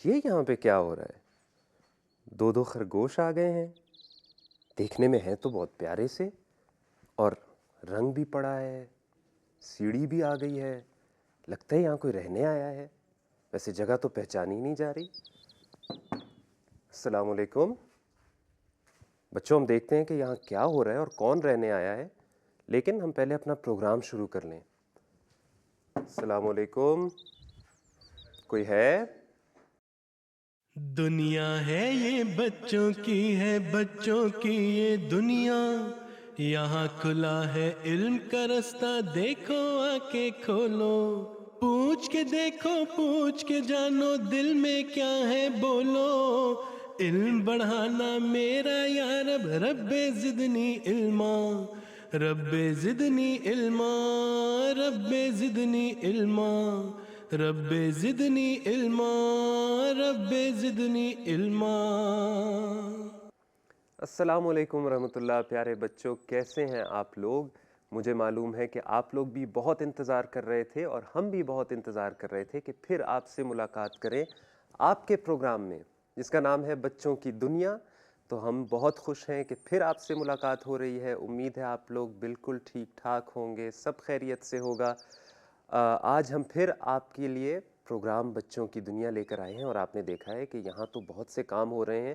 یہ یہاں پہ کیا ہو رہا ہے؟ دو خرگوش آ گئے ہیں، دیکھنے میں ہیں تو بہت پیارے سے، اور رنگ بھی پڑا ہے، سیڑھی بھی آ گئی ہے، لگتا ہے یہاں کوئی رہنے آیا ہے، ویسے جگہ تو پہچانی نہیں جا رہی۔ السلام علیکم بچوں، ہم دیکھتے ہیں کہ یہاں کیا ہو رہا ہے اور کون رہنے آیا ہے، لیکن ہم پہلے اپنا پروگرام شروع کر لیں۔ السلام علیکم، کوئی ہے؟ دنیا ہے یہ بچوں کی، ہے بچوں کی یہ دنیا، یہاں کھلا ہے علم کا رستہ، دیکھو آ کے کھولو، پوچھ کے دیکھو، پوچھ کے جانو، دل میں کیا ہے بولو، علم بڑھانا میرا یا رب، رب زدنی علما، رب زدنی علما، رب زدنی علما، رب زدنی علما، رب زدنی علما۔ السلام علیکم ورحمۃ اللہ۔ پیارے بچوں، کیسے ہیں آپ لوگ؟ مجھے معلوم ہے کہ آپ لوگ بھی بہت انتظار کر رہے تھے اور ہم بھی بہت انتظار کر رہے تھے کہ پھر آپ سے ملاقات کریں آپ کے پروگرام میں جس کا نام ہے بچوں کی دنیا۔ تو ہم بہت خوش ہیں کہ پھر آپ سے ملاقات ہو رہی ہے۔ امید ہے آپ لوگ بالکل ٹھیک ٹھاک ہوں گے، سب خیریت سے ہوگا۔ آج ہم پھر آپ کے لیے پروگرام بچوں کی دنیا لے کر آئے ہیں، اور آپ نے دیکھا ہے کہ یہاں تو بہت سے کام ہو رہے ہیں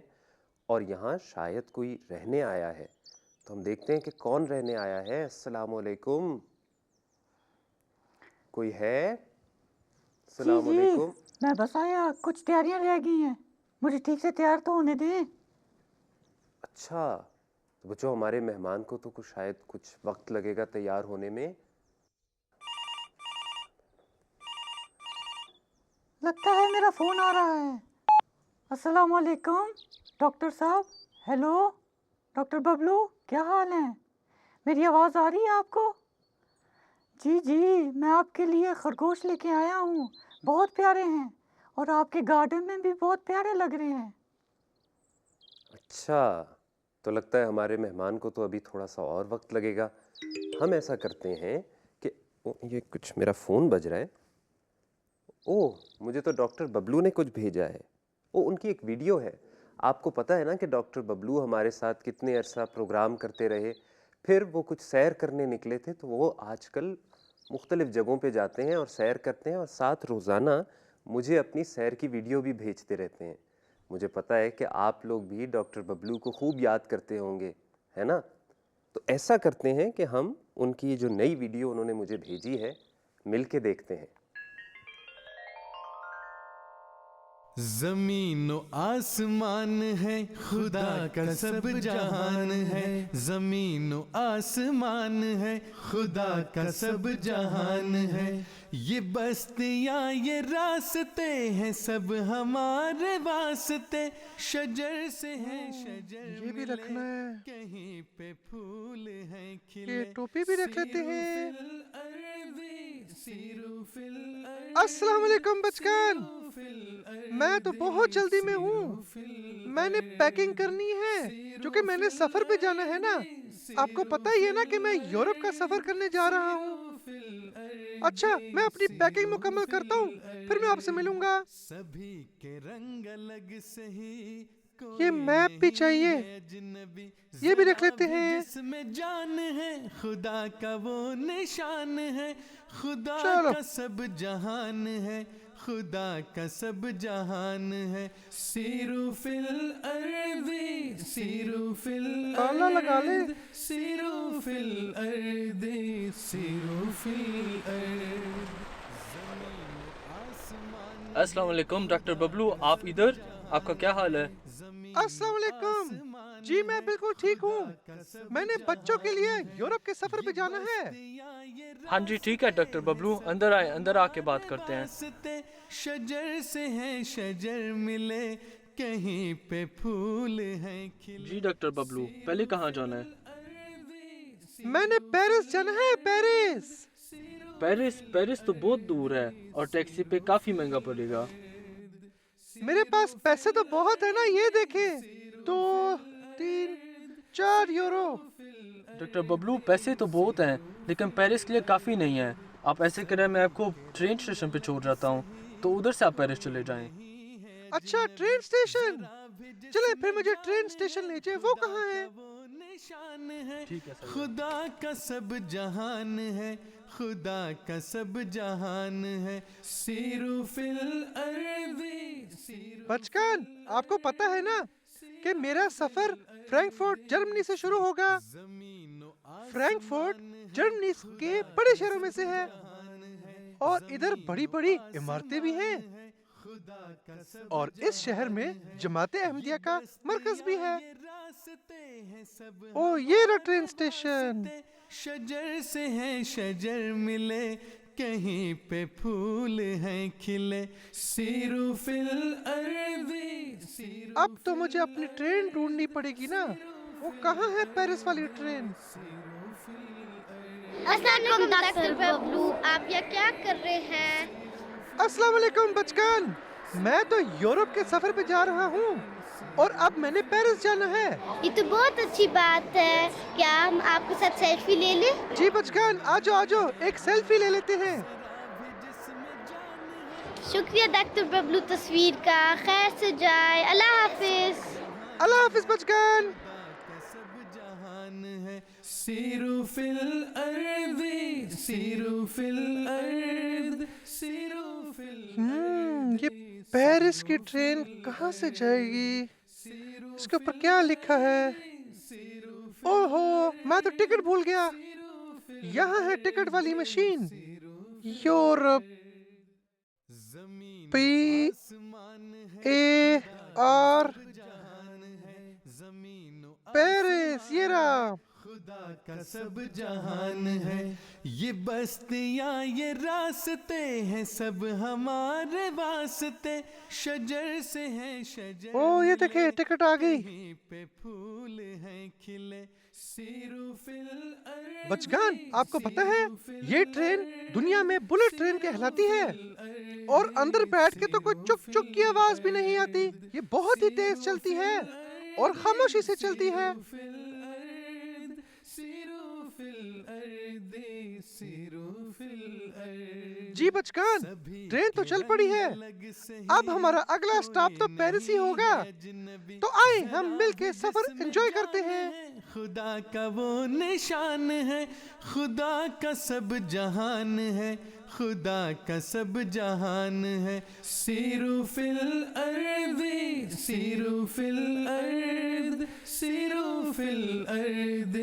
اور یہاں شاید کوئی رہنے آیا ہے، تو ہم دیکھتے ہیں کہ کون رہنے آیا ہے۔ السلام علیکم، کوئی ہے؟ جی السلام جی، علیکم۔ میں بس آیا، کچھ تیاریاں رہ گئی ہیں، مجھے ٹھیک سے تیار تو ہونے دیں۔ اچھا، تو بچوں ہمارے مہمان کو تو شاید کچھ وقت لگے گا تیار ہونے میں۔ لگتا ہے میرا فون آ رہا ہے۔ السلام علیکم ڈاکٹر صاحب، ہیلو ڈاکٹر ببلو، کیا حال ہیں؟ میری آواز آ رہی ہے آپ کو؟ جی جی، میں آپ کے لیے خرگوش لے کے آیا ہوں، بہت پیارے ہیں، اور آپ کے گارڈن میں بھی بہت پیارے لگ رہے ہیں۔ اچھا، تو لگتا ہے ہمارے مہمان کو تو ابھی تھوڑا سا اور وقت لگے گا۔ ہم ایسا کرتے ہیں کہ یہ کچھ میرا فون بج رہا ہے۔ اوہ، مجھے تو ڈاکٹر ببلو نے کچھ بھیجا ہے۔ ان کی ایک ویڈیو ہے۔ آپ کو پتہ ہے نا کہ ڈاکٹر ببلو ہمارے ساتھ کتنے عرصہ پروگرام کرتے رہے، پھر وہ کچھ سیر کرنے نکلے تھے، تو وہ آج کل مختلف جگہوں پہ جاتے ہیں اور سیر کرتے ہیں، اور ساتھ روزانہ مجھے اپنی سیر کی ویڈیو بھی بھیجتے رہتے ہیں۔ مجھے پتہ ہے کہ آپ لوگ بھی ڈاکٹر ببلو کو خوب یاد کرتے ہوں گے، ہے نا؟ تو ایسا کرتے ہیں کہ ہم ان کی جو نئی ویڈیو انہوں نے مجھے بھیجی ہے مل کے دیکھتے ہیں۔ زمین و آسمان ہے، خدا کا سب جہان ہے، زمین و آسمان ہے، خدا کا سب جہان ہے، یہ بستیاں یہ راستے ہیں سب ہمارے واسطے، شجر سے ہے شجر یہ بھی ملے، رکھنا ہے، کہیں پہ پھول ہیں یہ کھلے، ٹوپی بھی رکھ لیتے سیرو فی ہیں۔ الارض، سیرو فی السلام الارض، علیکم بچگان، سیرو فی میں تو بہت الارض، جلدی میں ہوں، سیرو فی میں نے پیکنگ الارض، کرنی ہے کیونکہ سیرو میں فی نے سفر پہ جانا ہے نا۔ الارض، آپ کو سیرو پتہ ہی فی ہے نا کہ میں یورپ کا سفر الارض، کرنے جا رہا ہوں۔ سیرو فی الارض، اچھا، میں اپنی پیکنگ سیرو مکمل فی کرتا ہوں، پھر میں آپ سے الارض، ملوں گا۔ سبھی کے رنگ الگ سہی، یہ کوئی میپ بھی نہیں چاہیے، ہے اجنبی، یہ بھی رکھ ذرا لیتے بھی ہیں۔ جس میں جان ہے، خدا کا وہ نشان ہے، خدا چلو، کا سب جہان ہے، خدا کا سب جہان ہے، سیرو فی الارض، سیرو فی تالا لگا لے۔ الارض، سیرو فی الارض، سیرو فی الارض، زمین و آسمان السلام علیکم ڈاکٹر ببلو، آپ ادھر؟ آپ کا کیا حال ہے؟ السلام علیکم، جی میں بالکل ٹھیک ہوں، میں نے بچوں کے لیے یورپ کے سفر پہ جانا ہے۔ ہاں جی ٹھیک ہے ڈاکٹر ببلو، اندر آئے، اندر آ کے بات کرتے ہیں۔ شجر سے ہے شجر ملے، کہیں پہ پھول ہیں کھلے، جی ڈاکٹر ببلو، پہلے کہاں جانا ہے؟ میں نے پیرس جانا ہے، پیرس۔ پیرس؟ پیرس تو بہت دور ہے اور ٹیکسی پہ کافی مہنگا پڑے گا۔ میرے پاس پیسے تو بہت ہے نا، یہ دیکھیں، 2 3 4 یورو۔ ڈاکٹر ببلو پیسے تو بہت ہیں لیکن پیرس کے لیے کافی نہیں ہے۔ آپ ایسے کریں، میں آپ کو ٹرین اسٹیشن پہ چھوڑ جاتا ہوں تو ادھر سے آپ پیرس چلے جائیں۔ اچھا ٹرین اسٹیشن، چلے پھر مجھے ٹرین اسٹیشن لے جائے، وہ کہاں ہے؟ نشان ہے خدا کا سب جہان ہے، خدا کا سب جہان ہے، سیرو فی الارض بچگان آپ کو پتا ہے نا کہ میرا سفر فرینکفرٹ جرمنی سے شروع ہوگا۔ فرینکفرٹ جرمنی کے بڑے شہروں میں سے ہے اور ادھر بڑی بڑی عمارتیں بھی ہیں، اور اس شہر میں جماعت احمدیہ کا مرکز بھی ہے۔ او یہ رہا ٹرین اسٹیشن۔ شجر سے ہے شجر ملے، کہیں پہ پھول ہیں کھلے، سیرو فی الارض۔ اب تو مجھے اپنی ٹرین ڈھونڈنی پڑے گی نا، وہ کہاں ہے پیرس والی ٹرین؟ السلام علیکم ڈاکٹر ببلو، آپ یہ کیا کر رہے ہیں؟ السلام علیکم بچگان، میں تو یورپ کے سفر پہ جا رہا ہوں اور اب میں نے پیرس جانا ہے۔ یہ تو بہت اچھی بات ہے، کیا ہم آپ کے ساتھ سیلفی لے لیں؟ جی بچگان آ جاؤ ایک سیلفی لے لیتے ہیں۔ شکریہ ڈاکٹر ببلو تصویر کا، خیر سے جائے، اللہ حافظ۔ اللہ حافظ بچگان۔ سیرو فی الارض سیرو فی الارض سیرو فی الارض۔ یہ پیرس کی ٹرین کہاں سے جائے گی؟ اس کے اوپر کیا لکھا ہے؟ اوہو میں تو ٹکٹ بھول گیا، یہاں ہے ٹکٹ والی مشین، یورپ PAR پیرس، یہ رہا۔ خدا کا سب جہان ہے، یہ بستیاں یہ راستے ہیں سب ہمارے واسطے، شجر سے ہیں شجر او یہ دیکھیں ٹکٹ آ گئی۔ کہیں پہ پھول ہیں کھلے، سیرو فی الارض۔ بچگان آپ کو پتا ہے یہ ٹرین دنیا میں بلٹ ٹرین کہلاتی ہے، اور اندر بیٹھ کے تو کوئی چک چک کی آواز بھی نہیں آتی، یہ بہت ہی تیز چلتی ہے اور خاموشی سے چلتی ہے۔ جی بچگان ٹرین تو چل پڑی ہے، اب ہمارا اگلا سٹاپ تو پیرس ہی ہوگا، تو آئیں ہم مل کے سفر انجوائے کرتے ہیں۔ خدا کا وہ نشان ہے، خدا کا سب جہان ہے، خدا کا سب جہان ہے، سیرو فی الارض سیرو فی الارض سیرو فی الارض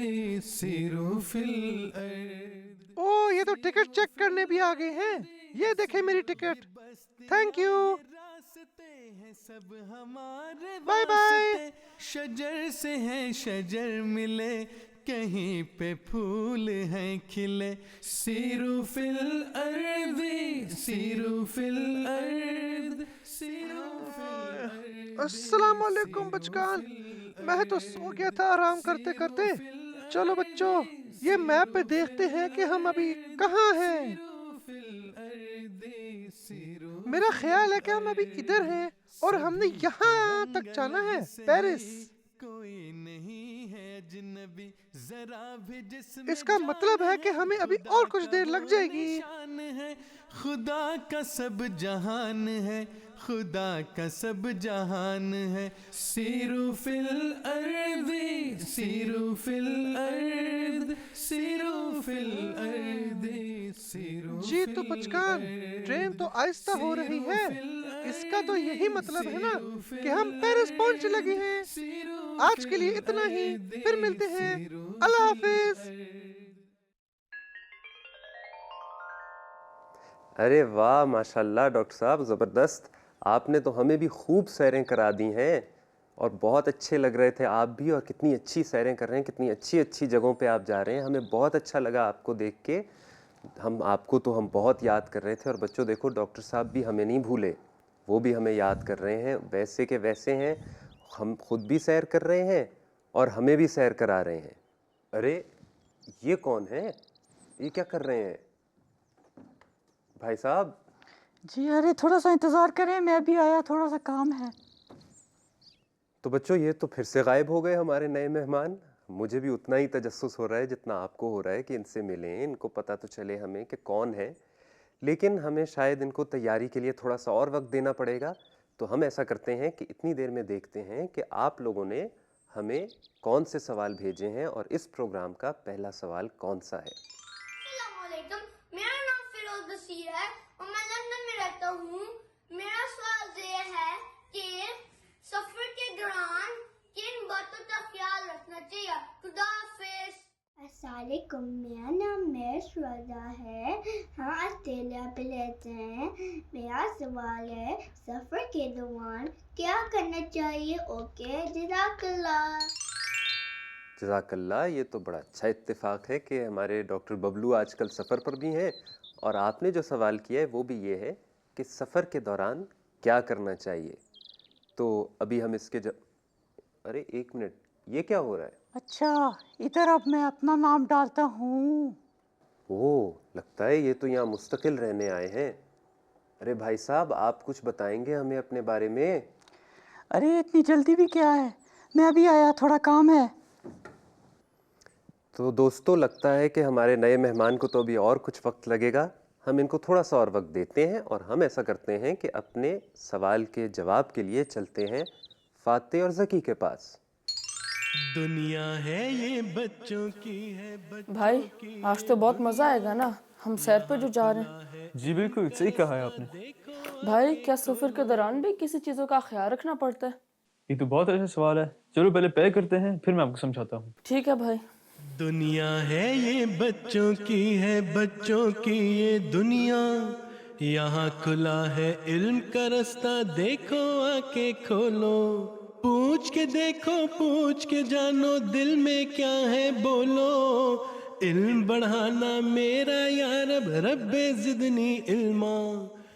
سیرو فی الارض۔ او یہ تو ٹکٹ چیک کرنے بھی آ گئے ہیں، یہ دیکھیں میری ٹکٹ، تھینک یو، سب ہمارے بائے بائے۔ شجر سے ہیں شجر ملے، کہیں پہ پھول ہیں کھلے، سیرو فی الارض سیرو فی الارض سیرو فی الارض۔ السلام علیکم بچگان، میں تو سو گیا تھا آرام کرتے کرتے۔ چلو بچوں یہ میپ پہ دیکھتے ہیں کہ ہم ابھی کہاں ہیں۔ میرا خیال ہے کہ ہم ابھی ادھر ہیں اور ہم نے یہاں تک جانا ہے، پیرس۔ کوئی نہیں ہے اجنبی ذرا بھی جس اس کا مطلب ہے کہ ہمیں ابھی اور کچھ دیر لگ جائے گی۔ خدا کا سب جہان ہے، خدا کا سب جہان ہے، سیرو فی الارض سیرو فی الارض سیرو فی الارض سیرو۔ جی تو بچگان ٹرین تو آہستہ ہو رہی ہے، اس کا تو یہی مطلب ہے نا کہ ہم پیرس پہنچنے لگے ہیں۔ آج کے لیے اتنا ہی، پھر ملتے ہیں، اللہ حافظ۔ ارے واہ ماشاءاللہ ڈاکٹر صاحب زبردست، آپ نے تو ہمیں بھی خوب سیریں کرا دی ہیں اور بہت اچھے لگ رہے تھے آپ بھی، اور کتنی اچھی سیریں کر رہے ہیں، کتنی اچھی اچھی جگہوں پہ آپ جا رہے ہیں، ہمیں بہت اچھا لگا آپ کو دیکھ کے۔ ہم آپ کو تو ہم بہت یاد کر رہے تھے، اور بچوں دیکھو ڈاکٹر صاحب بھی ہمیں نہیں بھولے، وہ بھی ہمیں یاد کر رہے ہیں، ویسے کہ ویسے ہیں، ہم خود بھی سیر کر رہے ہیں اور ہمیں بھی سیر کرا رہے ہیں۔ ارے یہ کون ہے؟ یہ کیا کر رہے ہیں بھائی صاحب؟ جی ارے تھوڑا سا انتظار کریں، میں بھی آیا، تھوڑا سا کام ہے۔ تو بچوں یہ تو پھر سے غائب ہو گئے ہمارے نئے مہمان۔ مجھے بھی اتنا ہی تجسس ہو رہا ہے جتنا آپ کو ہو رہا ہے کہ ان سے ملیں، ان کو پتہ تو چلے ہمیں کہ کون ہے، لیکن ہمیں شاید ان کو تیاری کے لیے تھوڑا سا اور وقت دینا پڑے گا۔ تو ہم ایسا کرتے ہیں کہ اتنی دیر میں دیکھتے ہیں کہ آپ لوگوں نے ہمیں کون سے سوال بھیجے ہیں اور اس پروگرام کا پہلا سوال کون سا ہے۔ السلام علیکم، میرا نام فیروز بصیر ہے اور میں لندن میں رہتا ہوں۔ میرا سوال یہ ہے کہ سفر کے دوران کن باتوں کا خیال رکھنا چاہیے؟ خدا حافظ۔ السلام علیکم، میرا نام میش رضا ہے، ہم آسٹریلیا پہ رہتے ہیں۔ میرا سوال ہے سفر کے دوران کیا کرنا چاہیے؟ اوکے، جزاک اللہ۔ جزاک اللہ، یہ تو بڑا اچھا اتفاق ہے کہ ہمارے ڈاکٹر ببلو آج کل سفر پر بھی ہیں، اور آپ نے جو سوال کیا ہے وہ بھی یہ ہے کہ سفر کے دوران کیا کرنا چاہیے۔ تو ابھی ہم اس کے ارے ایک منٹ، یہ کیا ہو رہا ہے؟ اچھا ادھر اب میں اپنا نام ڈالتا ہوں۔ اوہ، لگتا ہے یہ تو یہاں مستقل رہنے آئے ہیں۔ ارے بھائی صاحب، آپ کچھ بتائیں گے ہمیں اپنے بارے میں؟ ارے اتنی جلدی بھی کیا ہے، میں ابھی آیا، تھوڑا کام ہے۔ تو دوستو، لگتا ہے کہ ہمارے نئے مہمان کو تو ابھی اور کچھ وقت لگے گا۔ ہم ان کو تھوڑا سا اور وقت دیتے ہیں اور ہم ایسا کرتے ہیں کہ اپنے سوال کے جواب کے لیے چلتے ہیں فاتح اور ذکی کے پاس۔ دنیا ہے یہ بچوں کی ہے، بھائی آج تو بہت مزہ آئے گا نا، ہم سیر پہ جو جا رہے ہیں۔ جی بالکل صحیح کہا ہے آپ نے۔ بھائی کیا سفر کے دوران بھی کسی چیزوں کا خیال رکھنا پڑتا ہے؟ یہ تو بہت اچھا سوال ہے، چلو پہلے پیک کرتے ہیں پھر میں آپ کو سمجھاتا ہوں۔ ٹھیک ہے بھائی۔ دنیا ہے یہ بچوں کی ہے، بچوں کی یہ دنیا، یہاں کھلا ہے علم کا رستہ، دیکھو آ کے کھولو، پوچھ کے دیکھو، پوچھ کے جانو، دل میں کیا ہے بولو، علم بڑھانا میرا یا رب، رب زدنی علما۔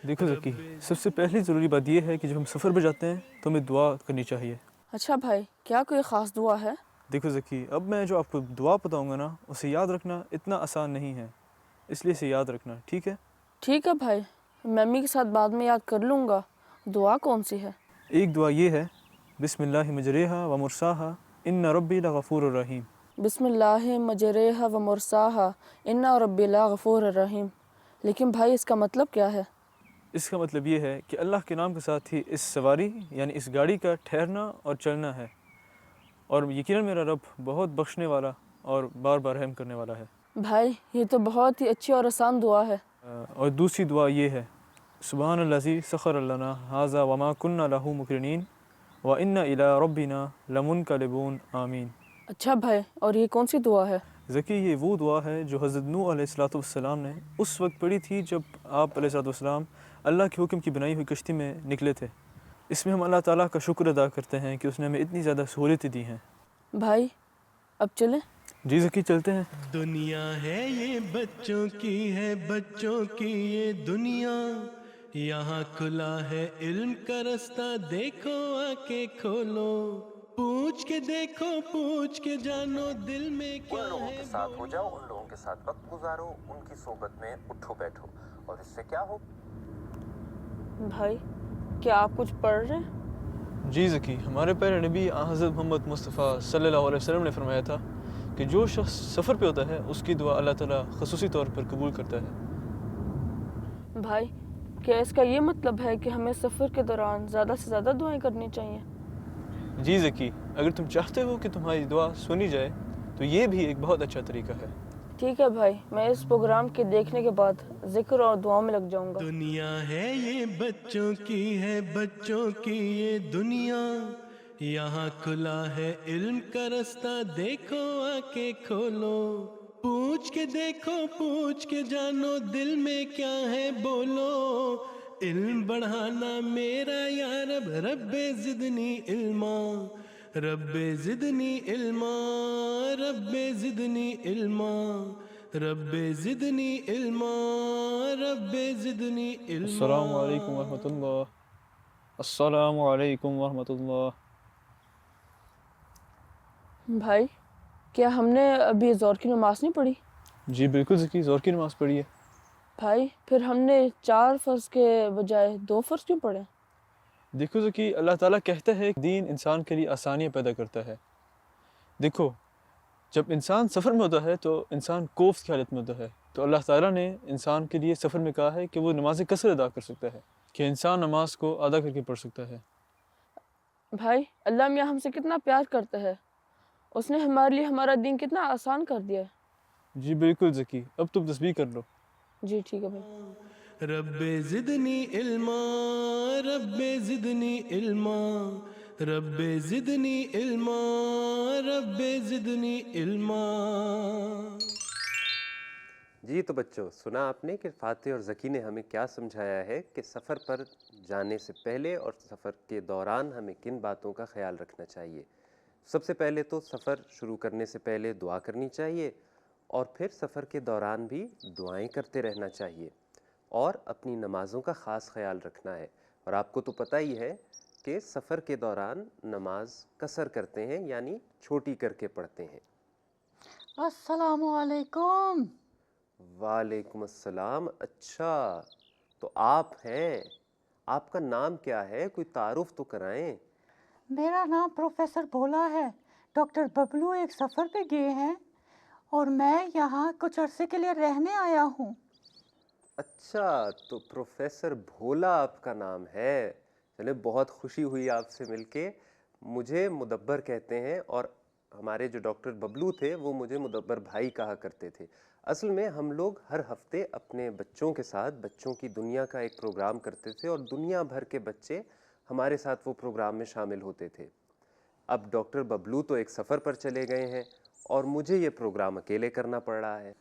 دیکھو ذکی، سب سے پہلی ضروری بات یہ ہے کہ جب ہم سفر پہ جاتے ہیں تو ہمیں دعا کرنی چاہیے۔ اچھا بھائی، کیا کوئی خاص دعا ہے؟ دیکھو ذکی، اب میں جو آپ کو دعا بتاؤں گا نا، اسے یاد رکھنا اتنا آسان نہیں ہے، اس لیے اسے یاد رکھنا، ٹھیک ہے؟ ٹھیک ہے بھائی، میں امی کے ساتھ بعد میں یاد کر لوں گا۔ دعا کون سی ہے؟ ایک دعا یہ ہے، بسم اللہ مجریہا و مرساہا ان ربی لغفور الرحیم۔ بسم اللہ مجریہا و مرساہا ان ربی لغفور الرحیم۔ لیکن بھائی اس کا مطلب کیا ہے؟ اس کا مطلب یہ ہے کہ اللہ کے نام کے ساتھ ہی اس سواری یعنی اس گاڑی کا ٹھہرنا اور چلنا ہے، اور یقیناً میرا رب بہت بخشنے والا اور بار بار رحم کرنے والا ہے۔ بھائی یہ تو بہت ہی اچھی اور آسان دعا ہے۔ اور دوسری دعا یہ ہے، سبحان الذی سخر لنا ھذا وما کنا لہ مقرنین وانا الی ربنا لمنقلبون آمین۔ اچھا بھائی، اور یہ کون سی دعا ہے؟ ذکی، یہ وہ دعا ہے جو حضرت نوح علیہ السلام نے اس وقت پڑھی تھی جب آپ علیہ السلام اللہ کے حکم کی بنائی ہوئی کشتی میں نکلے تھے۔ اس میں ہم اللہ تعالیٰ کا شکر ادا کرتے ہیں کہ اس نے ہمیں اتنی زیادہ سہولتیں دی ہیں۔ بھائی اب چلیں؟ جی ذکی، چلتے ہیں۔ دنیا ہے یہ بچوں کی ہے، بچوں کی یہ دنیا، یہاں کھلا ہے علم کا رستہ، دیکھو آ کے کھولو، پوچھ کے دیکھو، پوچھ کے جانو، دل میں کیا ان لوگوں ہے کے ساتھ ہو جاؤ، ان لوگوں کے ساتھ وقت گزارو، ان کی صحبت میں اٹھو بیٹھو، اور اس سے کیا ہو؟ بھائی کیا آپ کچھ پڑھ رہے ہیں؟ جی ذکی، ہمارے پیارے نبی حضرت محمد مصطفیٰ صلی اللہ علیہ وسلم نے فرمایا تھا کہ جو شخص سفر پہ ہوتا ہے اس کی دعا اللہ تعالیٰ خصوصی طور پر قبول کرتا ہے۔ بھائی کیا اس کا یہ مطلب ہے کہ ہمیں سفر کے دوران زیادہ سے زیادہ دعائیں کرنی چاہیے؟ جی ذکی، اگر تم چاہتے ہو کہ تمہاری دعا سنی جائے تو یہ بھی ایک بہت اچھا طریقہ ہے۔ ٹھیک ہے بھائی، میں اس پروگرام کے دیکھنے کے بعد ذکر اور دعاؤں میں لگ جاؤں گا۔ دنیا ہے یہ بچوں کی ہے، بچوں کی یہ دنیا، یہاں کھلا ہے علم کا رستہ، دیکھو آ کے کھولو، پوچھ کے دیکھو، پوچھ کے جانو، دل میں کیا ہے بولو، علم بڑھانا میرا یا رب، رب زدنی علما، رب زدنی علما، رب زدنی علما، رب زدنی علما، رب زدنی علما۔ السلام علیکم ورحمۃ اللہ، السلام علیکم ورحمۃ اللہ۔ بھائی کیا ہم نے ابھی زور کی نماز نہیں پڑھی؟ جی بالکل ذکی، زور کی نماز پڑھی ہے۔ بھائی پھر ہم نے 4 فرض کے بجائے 2 فرض کیوں پڑھے؟ دیکھو ذکی، اللہ تعالیٰ کہتا ہے کہ دین انسان کے لیے آسانیاں پیدا کرتا ہے۔ دیکھو، جب انسان سفر میں ہوتا ہے تو انسان کوفت کی حالت میں ہوتا ہے، تو اللہ تعالیٰ نے انسان کے لیے سفر میں کہا ہے کہ وہ نماز قصر ادا کر سکتا ہے، کہ انسان نماز کو ادا کر کے پڑھ سکتا ہے۔ بھائی اللہ میاں ہم سے کتنا پیار کرتا ہے، اس نے ہمارے لیے ہمارا دین کتنا آسان کر دیا ہے۔ جی بالکل ذکی، اب تم تسبیح کر لو۔ جی ٹھیک ہے بھائی۔ رب زدنی علما، رب زدنی علما، رب زدنی علما، رب زدنی علما۔ جی تو بچوں، سنا آپ نے کہ فاتح اور ذکی نے ہمیں کیا سمجھایا ہے کہ سفر پر جانے سے پہلے اور سفر کے دوران ہمیں کن باتوں کا خیال رکھنا چاہیے۔ سب سے پہلے تو سفر شروع کرنے سے پہلے دعا کرنی چاہیے، اور پھر سفر کے دوران بھی دعائیں کرتے رہنا چاہیے، اور اپنی نمازوں کا خاص خیال رکھنا ہے۔ اور آپ کو تو پتہ ہی ہے کہ سفر کے دوران نماز قصر کرتے ہیں، یعنی چھوٹی کر کے پڑھتے ہیں۔ السلام علیکم۔ وعلیکم السلام۔ اچھا تو آپ ہیں، آپ کا نام کیا ہے؟ کوئی تعارف تو کرائیں۔ میرا نام پروفیسر بھولا ہے۔ ڈاکٹر ببلو ایک سفر پہ گئے ہیں اور میں یہاں کچھ عرصے کے لیے رہنے آیا ہوں۔ اچھا تو پروفیسر بھولا آپ کا نام ہے۔ چلے بہت خوشی ہوئی آپ سے مل کے۔ مجھے مدبر کہتے ہیں، اور ہمارے جو ڈاکٹر ببلو تھے وہ مجھے مدبر بھائی کہا کرتے تھے۔ اصل میں ہم لوگ ہر ہفتے اپنے بچوں کے ساتھ بچوں کی دنیا کا ایک پروگرام کرتے تھے، اور دنیا بھر کے بچے ہمارے ساتھ وہ پروگرام میں شامل ہوتے تھے۔ اب ڈاکٹر ببلو تو ایک سفر پر چلے گئے ہیں، اور مجھے یہ پروگرام اکیلے کرنا پڑ رہا ہے۔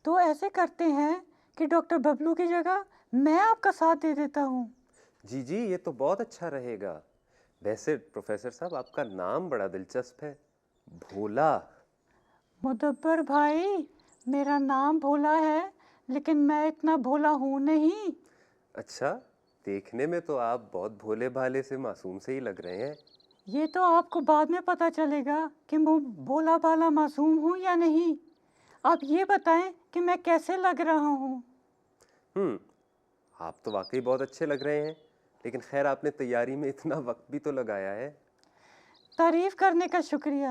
تو ایسے کرتے ہیں کہ ڈاکٹر ببلو کی جگہ میں آپ کا ساتھ دے دیتا ہوں۔ جی جی، یہ تو بہت اچھا رہے گا۔ ویسے پروفیسر صاحب آپ کا نام بڑا دلچسپ ہے، بھولا۔ مدبر بھائی، میرا نام بھولا ہے لیکن میں اتنا بھولا ہوں نہیں۔ اچھا، دیکھنے میں تو آپ بہت بھولے بھالے سے معصوم سے ہی لگ رہے ہیں۔ یہ تو آپ کو بعد میں پتہ چلے گا کہ میں بھولا بھالا معصوم ہوں یا نہیں۔ آپ یہ بتائیں کہ میں کیسے لگ رہا ہوں؟ آپ تو واقعی بہت اچھے لگ رہے ہیں، لیکن خیر آپ نے تیاری میں اتنا وقت بھی تو لگایا ہے۔ تعریف کرنے کا شکریہ،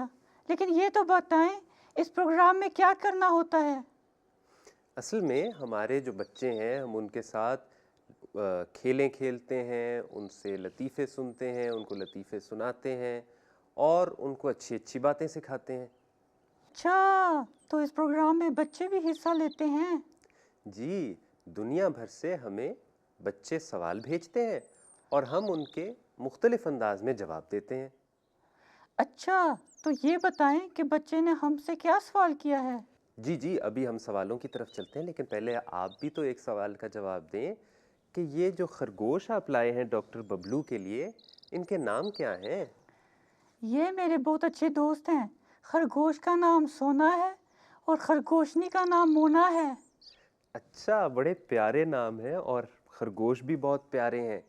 لیکن یہ تو بتائیں اس پروگرام میں کیا کرنا ہوتا ہے؟ اصل میں ہمارے جو بچے ہیں ہم ان کے ساتھ کھیلیں کھیلتے ہیں، ان سے لطیفے سنتے ہیں، ان کو لطیفے سناتے ہیں، اور ان کو اچھی اچھی باتیں سکھاتے ہیں۔ اچھا، تو اس پروگرام میں بچے بھی حصہ لیتے ہیں؟ جی، دنیا بھر سے ہمیں بچے سوال بھیجتے ہیں، اور ہم ان کے مختلف انداز میں جواب دیتے ہیں۔ اچھا، تو یہ بتائیں کہ بچے نے ہم سے کیا سوال کیا ہے؟ جی جی، ابھی ہم سوالوں کی طرف چلتے ہیں، لیکن پہلے آپ بھی تو ایک سوال کا جواب دیں کہ یہ جو خرگوش آپ لائے ہیں ڈاکٹر ببلو کے لیے، ان کے نام کیا ہیں؟ یہ میرے بہت اچھے دوست ہیں۔ خرگوش کا نام سونا ہے اور خرگوشنی کا نام مونا ہے۔ اچھا، بڑے پیارے نام ہیں، اور خرگوش بھی بہت پیارے ہیں۔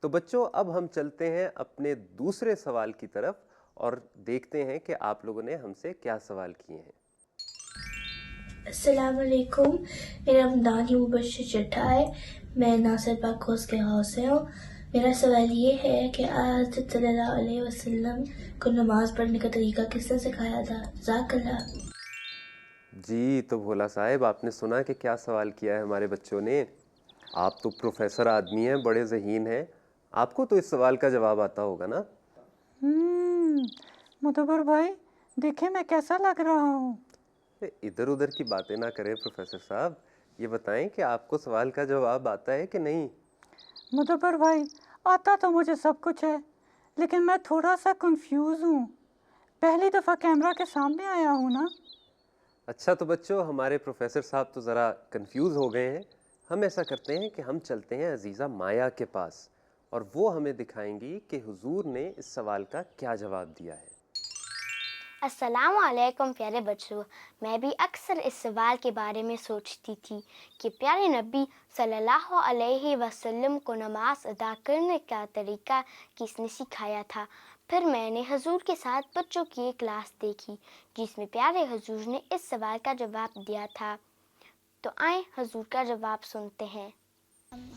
تو بچوں، اب ہم چلتے ہیں اپنے دوسرے سوال کی طرف، اور دیکھتے ہیں کہ آپ لوگوں نے ہم سے کیا سوال کیے ہیں۔ السلام علیکم، میرا نام مبشر چٹھا ہے، میں ناصر پاک کوس کے گاؤں سے ہوں۔ میرا سوال یہ ہے کہ حضرت صلی اللہ علیہ وسلم کو نماز پڑھنے کا طریقہ کس نے سکھایا تھا؟ جزاک اللہ۔ جی تو بھولا صاحب، آپ نے سنا کہ کیا سوال کیا ہے ہمارے بچوں نے؟ آپ تو پروفیسر آدمی ہیں، بڑے ذہین ہیں، آپ کو تو اس سوال کا جواب آتا ہوگا نا؟ مدبر بھائی، دیکھیں میں کیسا لگ رہا ہوں۔ ادھر ادھر کی باتیں نہ کریں پروفیسر صاحب، یہ بتائیں کہ آپ کو سوال کا جواب آتا ہے کہ نہیں؟ مدبر بھائی، آتا تو مجھے سب کچھ ہے، لیکن میں تھوڑا سا کنفیوز ہوں، پہلی دفعہ کیمرہ کے سامنے آیا ہوں نا۔ اچھا تو بچوں، ہمارے پروفیسر صاحب تو ذرا کنفیوز ہو گئے ہیں۔ ہم ایسا کرتے ہیں کہ ہم چلتے ہیں عزیزہ مایا کے پاس، اور وہ ہمیں دکھائیں گی کہ حضور نے اس سوال کا کیا جواب دیا ہے۔ السلام علیکم پیارے بچوں، میں بھی اکثر اس سوال کے بارے میں سوچتی تھی کہ پیارے نبی صلی اللہ علیہ وسلم کو نماز ادا کرنے کا طریقہ کس نے سکھایا تھا۔ پھر میں نے حضور کے ساتھ بچوں کی ایک کلاس دیکھی جس میں پیارے حضور نے اس سوال کا جواب دیا تھا، تو آئیں حضور کا جواب سنتے ہیں۔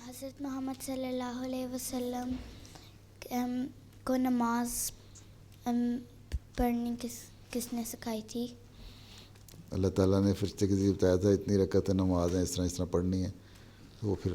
حضرت محمد صلی اللہ علیہ وسلم کو نماز پڑھنے کس نے سکھائی تھی؟ اللہ تعالیٰ نے فرشتے کے ذریعے بتایا تھا اتنی رکعت نماز ہے، اس طرح پڑھنی ہے، تو وہ پھر